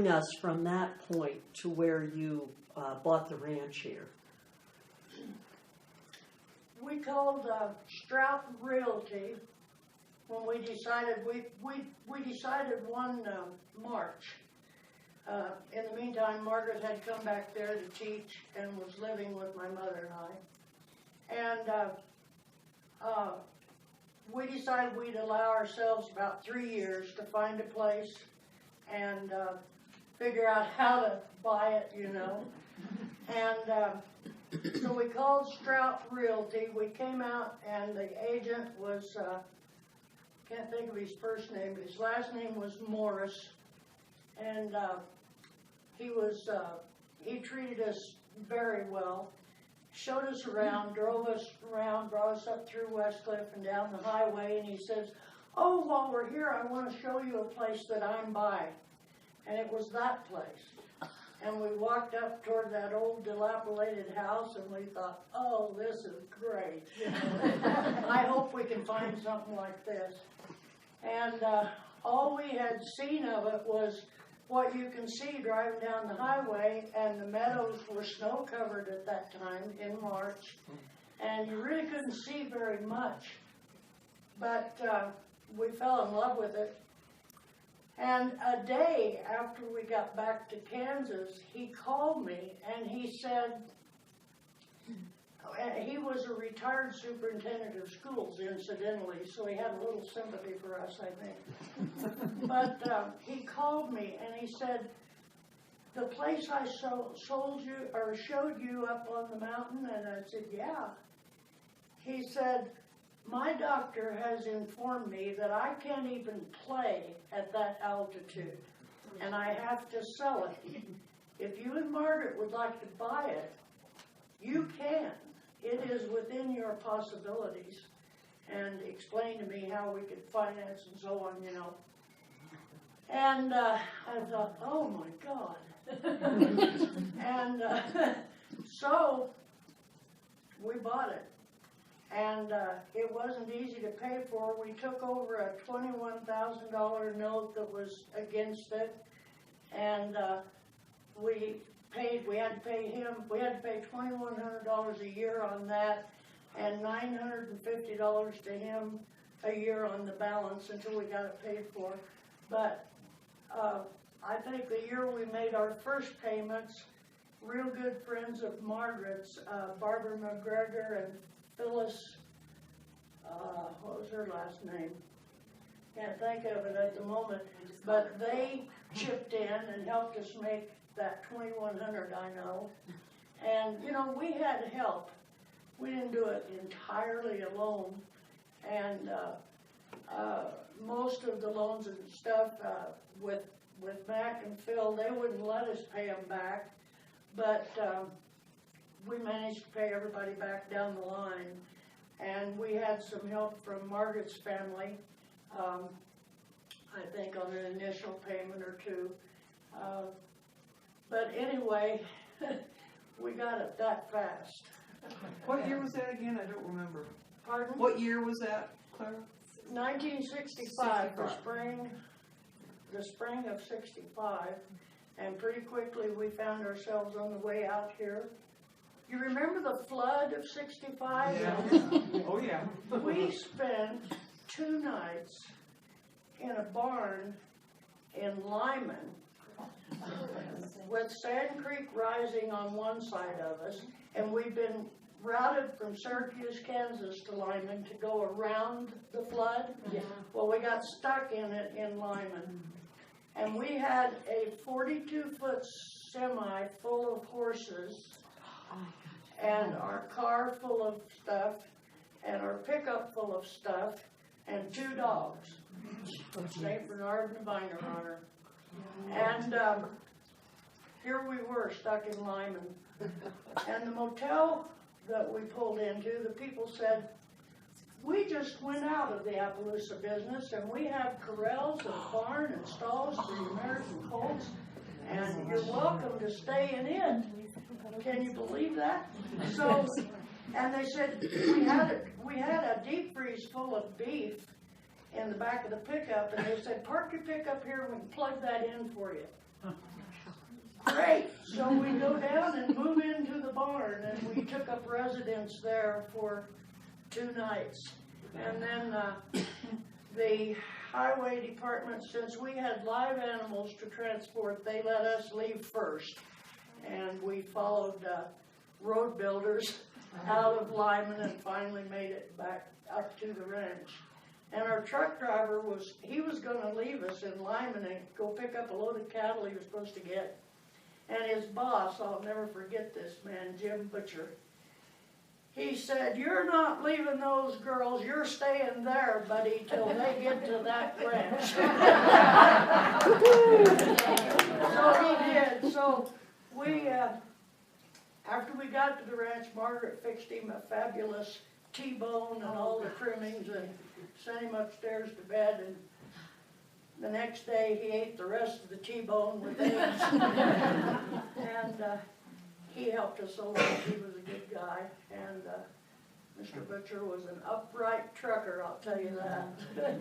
bring us from that point to where you bought the ranch here? We called Strout Realty when we decided, we decided one March. In the meantime, Margaret had come back there to teach and was living with my mother and I. And we decided we'd allow ourselves about 3 years to find a place and figure out how to buy it, you know. And so we called Strout Realty. We came out and the agent was, can't think of his first name, but his last name was Morris. And he treated us very well, showed us around, drove us around, brought us up through Westcliffe and down the highway, and he says, "Oh, while we're here, I want to show you a place that I'm by." And it was that place. And we walked up toward that old dilapidated house, and we thought, "Oh, this is great. You know, I hope we can find something like this." And all we had seen of it was what you can see driving down the highway, and the meadows were snow covered at that time in March, and you really couldn't see very much. But we fell in love with it. And a day after we got back to Kansas, he called me and he said, he was a retired superintendent of schools, incidentally, so he had a little sympathy for us, I think. But he called me and he said, "The place I sold you or showed you up on the mountain?" And I said, "Yeah." He said, "My doctor has informed me that I can't even play at that altitude, and I have to sell it. If you and Margaret would like to buy it, you can. It is within your possibilities," and explained to me how we could finance and so on, you know. And I thought, oh my God. And so we bought it. And it wasn't easy to pay for. We took over a $21,000 note that was against it, and we had to pay him, we had to pay $2,100 a year on that, and $950 to him a year on the balance until we got it paid for. But I think the year we made our first payments, real good friends of Margaret's, Barbara McGregor and Phyllis, what was her last name? Can't think of it at the moment, but they chipped in and helped us make that $2,100, I know. And, you know, we had help. We didn't do it entirely alone. And most of the loans and stuff with Mac and Phil, they wouldn't let us pay them back. But we managed to pay everybody back down the line. And we had some help from Margaret's family, I think on an initial payment or two. But anyway, we got it that fast. What year was that again? I don't remember. Pardon? What year was that, Clara? 1965, the spring of 65. And pretty quickly we found ourselves on the way out here. You remember the flood of 65? Yeah. Oh, yeah. We spent 2 nights in a barn in Lyman with Sand Creek rising on one side of us, and we've been routed from Syracuse, Kansas to Lyman to go around the flood. Yeah. Well, we got stuck in it in Lyman. And we had a 42-foot semi full of horses, and our car full of stuff, and our pickup full of stuff, and 2 dogs, St. Bernard and a Weinerhahner. And here we were stuck in Lyman. And the motel that we pulled into, the people said, "We just went out of the Appaloosa business, and we have corrals and barn and stalls for your mares and colts, and you're welcome to stay in it." Can you believe that? So, and they said, we had a deep freeze full of beef in the back of the pickup, and they said, "Park your pickup here and we can plug that in for you." Great, so we go down and move into the barn, and we took up residence there for 2 nights. And then the highway department, since we had live animals to transport, they let us leave first. And we followed road builders out of Lyman and finally made it back up to the ranch. And our truck driver was gonna leave us in Lyman and go pick up a load of cattle he was supposed to get. And his boss, I'll never forget this man, Jim Butcher, he said, "You're not leaving those girls, you're staying there, buddy, till they get to that ranch." So he did. So we, after we got to the ranch, Margaret fixed him a fabulous T-bone and all the trimmings and sent him upstairs to bed. And the next day he ate the rest of the T-bone with eggs. And he helped us a lot. He was a good guy. And Mr. Butcher was an upright trucker, I'll tell you that.